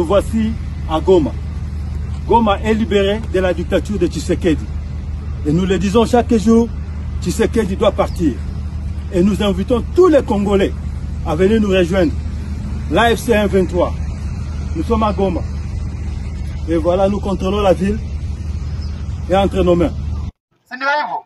voici à Goma. Goma est libéré de la dictature de Tshisekedi. Et nous le disons chaque jour, Tshisekedi doit partir. Et nous invitons tous les Congolais à venir nous rejoindre. L'AFC 123. Nous sommes à Goma. Et voilà, nous contrôlons la ville et entre nos mains. Si ndio hivyo?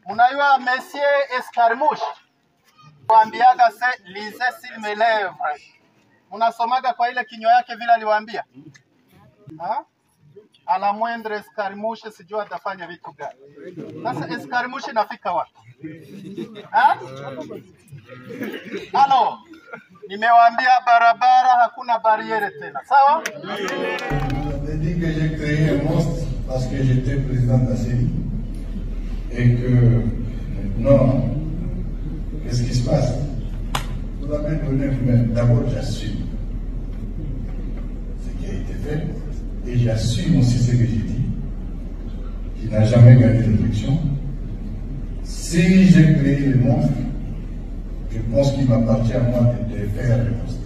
Unajua Monsieur Escarmouche waambiaga se lisez sur mes lèvres. Unasomaga kwa ile kinywa yake vile aliwaambia? Ala mwendre Escarmouche sijua atafanya vitu gani. Sasa Escarmouche nafika wapi? Halo. Nimewaambia barabara hakuna bariere tena. Sawa? J'ai dit que j'ai créé un monstre parce que j'étais président de la CENI. Et que maintenant, qu'est-ce qui se passe? Vous avez donné vous-même. D'abord, j'assume ce qui a été fait. Et j'assume aussi ce que j'ai dit. Qui n'a jamais gagné l'élection. Si j'ai créé le monstre, je pense qu'il m'appartient à moi de faire le monstre.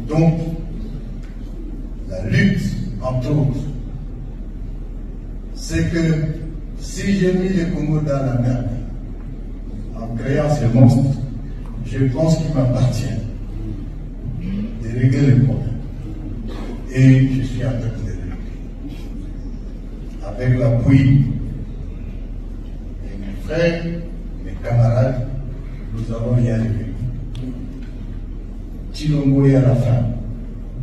Donc, la lutte, entre autres, c'est que si j'ai mis le Congo dans la merde, en créant ce monstre, je pense qu'il m'appartient de régler le problème. Et je suis en train de le régler. Avec l'appui de mes frères, mes camarades, nous allons y arriver. Chilombo est à la fin.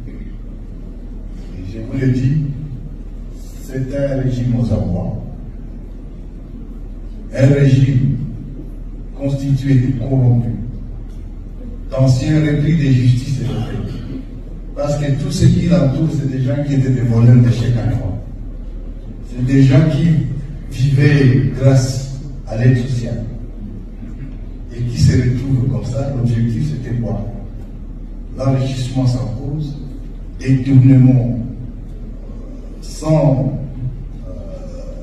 Et je vous le dis, c'est un régime aux abois. Un régime constitué de corrompus, d'anciens repris de justice et de paix. Parce que tout ce qui l'entoure, c'est des gens qui étaient des voleurs de chèques à fois. C'est des gens qui vivaient grâce à l'aide sociale. Et qui se retrouvent comme ça. L'objectif, c'était quoi? L'enrichissement sans cause, détournement sans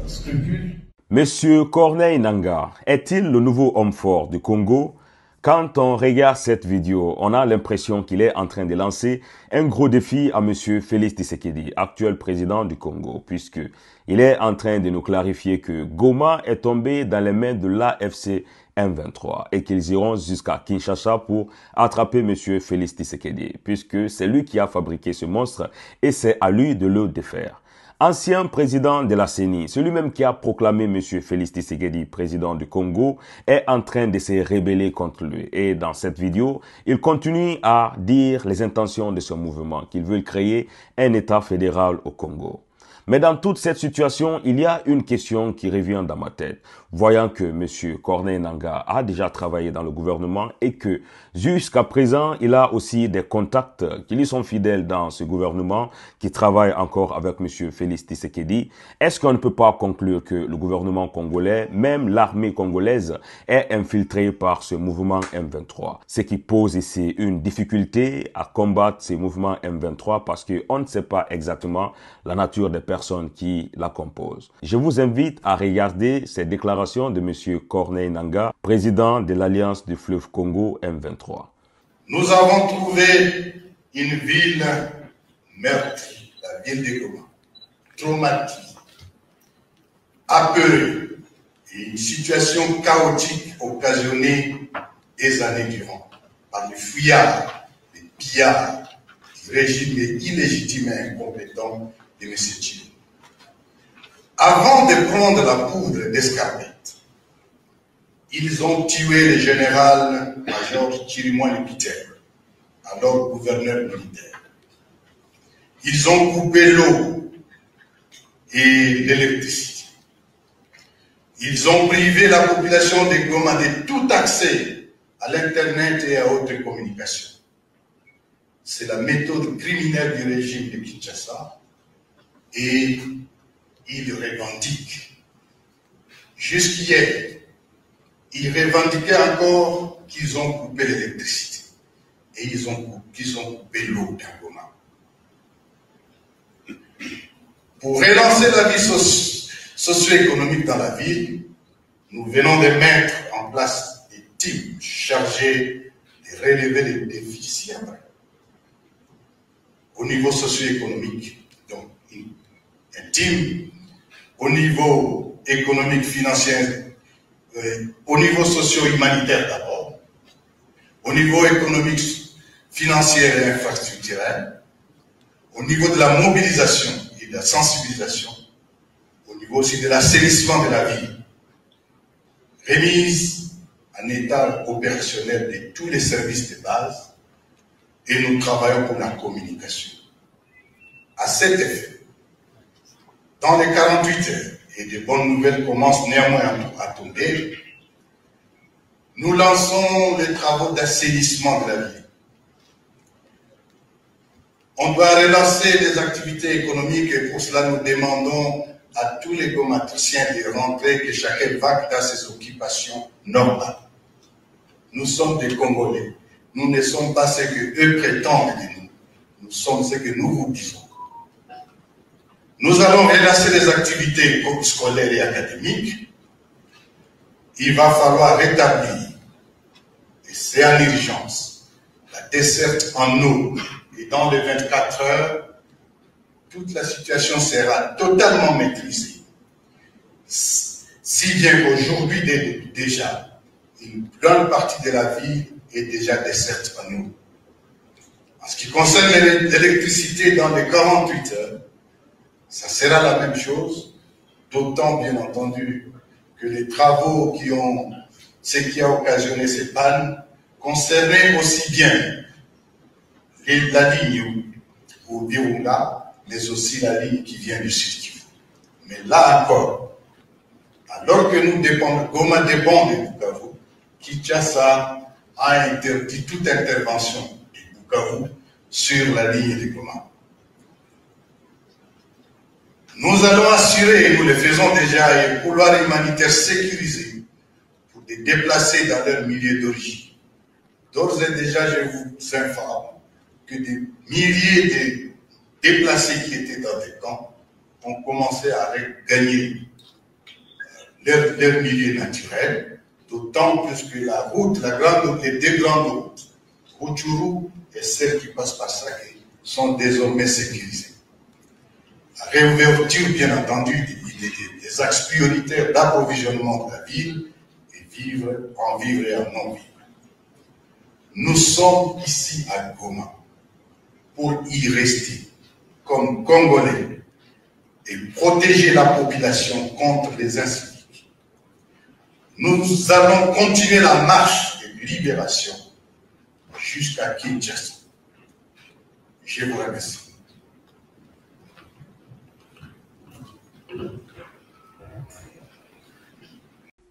scrupules. Monsieur Corneille Nangaa est-il le nouveau homme fort du Congo? Quand on regarde cette vidéo, on a l'impression qu'il est en train de lancer un gros défi à monsieur Félix Tshisekedi, actuel président du Congo, puisque il est en train de nous clarifier que Goma est tombé dans les mains de l'AFC M23 et qu'ils iront jusqu'à Kinshasa pour attraper monsieur Félix Tshisekedi, puisque c'est lui qui a fabriqué ce monstre et c'est à lui de le défaire. Ancien président de la CENI, celui-même qui a proclamé M. Félix Tshisekedi président du Congo, est en train de se rebeller contre lui. Et dans cette vidéo, il continue à dire les intentions de ce mouvement, qu'il veut créer un État fédéral au Congo. Mais dans toute cette situation, il y a une question qui revient dans ma tête. Voyant que M. Corneille Nangaa a déjà travaillé dans le gouvernement et que jusqu'à présent, il a aussi des contacts qui lui sont fidèles dans ce gouvernement, qui travaillent encore avec M. Félix Tshisekedi, est-ce qu'on ne peut pas conclure que le gouvernement congolais, même l'armée congolaise, est infiltrée par ce mouvement M23? Ce qui pose ici une difficulté à combattre ces mouvements M23 parce qu'on ne sait pas exactement la nature des personnes qui la composent. Je vous invite à regarder ces déclarations de M. Corneille Nangaa, président de l'Alliance du fleuve Congo M23. Nous avons trouvé une ville meurtrie, la ville de Goma, traumatisée, apeurée, et une situation chaotique occasionnée des années durant par les fuyards, les pillards, les régimes illégitimes et incompétents de M. Chilombo. Avant de prendre la poudre d'escarbette, ils ont tué le général-major Chirimwani Peter, alors gouverneur militaire. Ils ont coupé l'eau et l'électricité. Ils ont privé la population de Goma de tout accès à l'Internet et à autres communications. C'est la méthode criminelle du régime de Kinshasa et ils revendiquent. Jusqu'hier, ils revendiquaient encore qu'ils ont coupé l'électricité et qu'ils ont coupé l'eau dans Goma. Pour relancer la vie socio-économique dans la ville, nous venons de mettre en place des teams chargés de relever les défis si après. Au niveau socio-économique, donc intime, au niveau économique, financier, au niveau socio-humanitaire d'abord, au niveau économique, financier et infrastructurel, au niveau de la mobilisation et de la sensibilisation, au niveau aussi de l'assainissement de la ville, remise en état opérationnel de tous les services de base, et nous travaillons pour la communication. À cet effet, dans les 48 heures, et de bonnes nouvelles commencent néanmoins à tomber, nous lançons les travaux d'assainissement de la ville. On doit relancer les activités économiques et pour cela nous demandons à tous les gomatriciens de rentrer, que chacun va dans ses occupations normales. Nous sommes des Congolais. Nous ne sommes pas ce que eux prétendent de nous. Nous sommes ce que nous vous disons. Nous allons relancer les activités scolaires et académiques. Il va falloir rétablir, et c'est en urgence, la desserte en eau. Et dans les 24 heures, toute la situation sera totalement maîtrisée. Si bien qu'aujourd'hui déjà, une grande partie de la ville est déjà desserte en eau. En ce qui concerne l'électricité dans les 48 heures, ça sera la même chose, d'autant bien entendu que les travaux ce qui a occasionné ces pannes concernaient aussi bien la ligne au Virunga, mais aussi la ligne qui vient du Sud Kivu. Mais là encore, alors que Goma dépend de Bukavu, Kinshasa a interdit toute intervention de Bukavu sur la ligne de Goma. Nous allons assurer, et nous le faisons déjà, un couloir humanitaire sécurisé pour les déplacer dans leur milieu d'origine. D'ores et déjà, je vous informe que des milliers de déplacés qui étaient dans des camps ont commencé à regagner leur milieu naturel, d'autant plus que la route, les deux grandes routes, Rutshuru et celle qui passe par Sake, sont désormais sécurisées. La réouverture, bien entendu, des axes prioritaires d'approvisionnement de la ville, et en vivre et en non-vivre. Nous sommes ici à Goma pour y rester comme Congolais et protéger la population contre les inciviques. Nous allons continuer la marche de libération jusqu'à Kinshasa. Je vous remercie.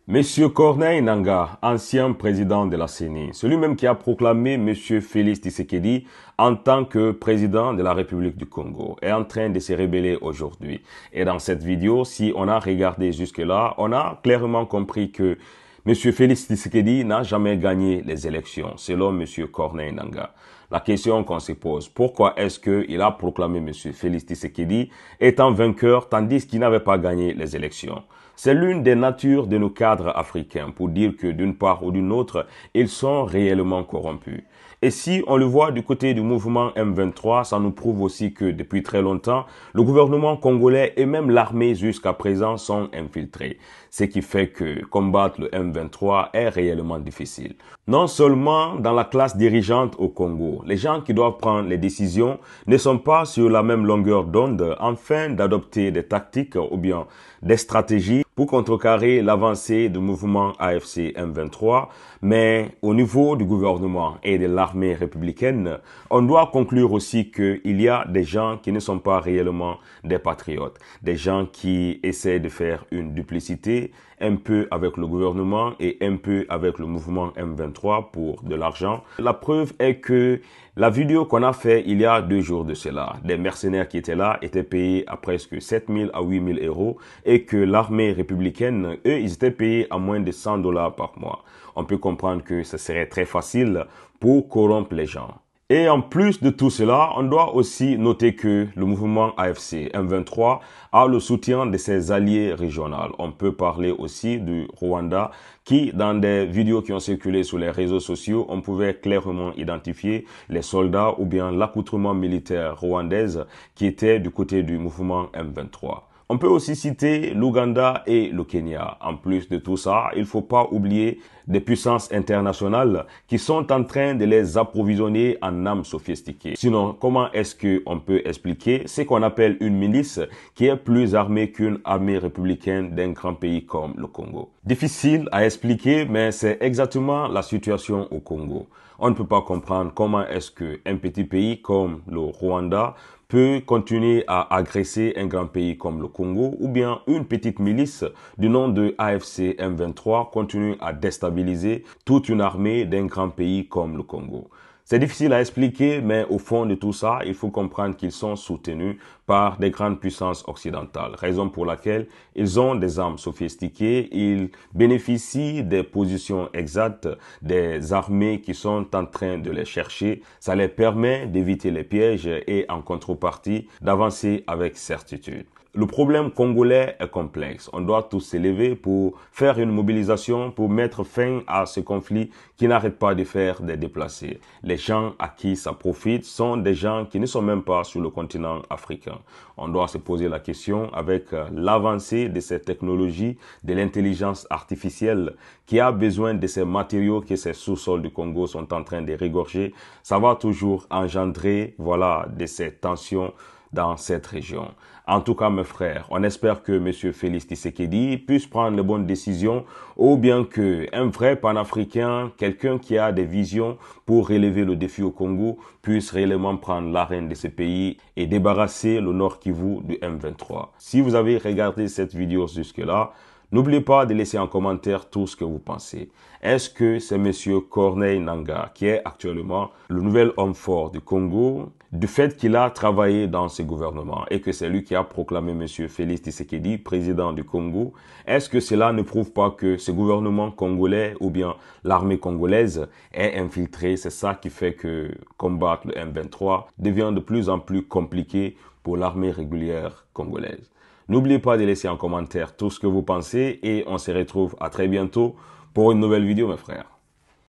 Monsieur Corneille Nangaa, ancien président de la CENI, celui-même qui a proclamé Monsieur Félix Tshisekedi en tant que président de la République du Congo, est en train de se rebeller aujourd'hui. Et dans cette vidéo, si on a regardé jusque-là, on a clairement compris que Monsieur Félix Tshisekedi n'a jamais gagné les élections, selon Monsieur Corneille Nangaa. La question qu'on se pose, pourquoi est-ce qu'il a proclamé Monsieur Félix Tshisekedi étant vainqueur tandis qu'il n'avait pas gagné les élections? C'est l'une des natures de nos cadres africains pour dire que d'une part ou d'une autre, ils sont réellement corrompus. Et si on le voit du côté du mouvement M23, ça nous prouve aussi que depuis très longtemps, le gouvernement congolais et même l'armée jusqu'à présent sont infiltrés. Ce qui fait que combattre le M23 est réellement difficile. Non seulement dans la classe dirigeante au Congo, les gens qui doivent prendre les décisions ne sont pas sur la même longueur d'onde afin d'adopter des tactiques ou bien des stratégies pour contrecarrer l'avancée du mouvement AFC M23, mais au niveau du gouvernement et de l'armée républicaine, on doit conclure aussi qu'il y a des gens qui ne sont pas réellement des patriotes, des gens qui essaient de faire une duplicité un peu avec le gouvernement et un peu avec le mouvement M23 pour de l'argent. La preuve est que la vidéo qu'on a fait il y a 2 jours de cela, des mercenaires qui étaient là étaient payés à presque 7 000 à 8 000 euros et que l'armée républicaine, eux, ils étaient payés à moins de 100 $ par mois. On peut comprendre que ce serait très facile pour corrompre les gens. Et en plus de tout cela, on doit aussi noter que le mouvement AFC M23 a le soutien de ses alliés régionaux. On peut parler aussi du Rwanda qui, dans des vidéos qui ont circulé sur les réseaux sociaux, on pouvait clairement identifier les soldats ou bien l'accoutrement militaire rwandaise qui était du côté du mouvement M23. On peut aussi citer l'Ouganda et le Kenya. En plus de tout ça, il ne faut pas oublier des puissances internationales qui sont en train de les approvisionner en armes sophistiquées. Sinon, comment est-ce qu'on peut expliquer ce qu'on appelle une milice qui est plus armée qu'une armée républicaine d'un grand pays comme le Congo? Difficile à expliquer, mais c'est exactement la situation au Congo. On ne peut pas comprendre comment est-ce qu'un petit pays comme le Rwanda peut continuer à agresser un grand pays comme le Congo, ou bien une petite milice du nom de AFC M23 continue à déstabiliser toute une armée d'un grand pays comme le Congo. C'est difficile à expliquer, mais au fond de tout ça, il faut comprendre qu'ils sont soutenus par des grandes puissances occidentales, raison pour laquelle ils ont des armes sophistiquées, ils bénéficient des positions exactes des armées qui sont en train de les chercher. Ça les permet d'éviter les pièges et en contrepartie d'avancer avec certitude. Le problème congolais est complexe. On doit tous s'élever pour faire une mobilisation, pour mettre fin à ce conflit qui n'arrête pas de faire des déplacés. Les gens à qui ça profite sont des gens qui ne sont même pas sur le continent africain. On doit se poser la question avec l'avancée de ces technologies, de l'intelligence artificielle qui a besoin de ces matériaux que ces sous-sols du Congo sont en train de régorger. Ça va toujours engendrer, de ces tensions dans cette région. En tout cas, mes frères, on espère que M. Félix Tshisekedi puisse prendre les bonnes décisions ou bien qu'un vrai panafricain, quelqu'un qui a des visions pour relever le défi au Congo, puisse réellement prendre l'arène de ce pays et débarrasser le Nord Kivu du M23. Si vous avez regardé cette vidéo jusque-là, n'oubliez pas de laisser en commentaire tout ce que vous pensez. Est-ce que c'est M. Corneille Nangaa qui est actuellement le nouvel homme fort du Congo, du fait qu'il a travaillé dans ce gouvernement et que c'est lui qui a proclamé M. Félix Tshisekedi président du Congo? Est-ce que cela ne prouve pas que ce gouvernement congolais ou bien l'armée congolaise est infiltrée? C'est ça qui fait que combattre le M23 devient de plus en plus compliqué pour l'armée régulière congolaise. N'oubliez pas de laisser en commentaire tout ce que vous pensez et on se retrouve à très bientôt pour une nouvelle vidéo, mes frères.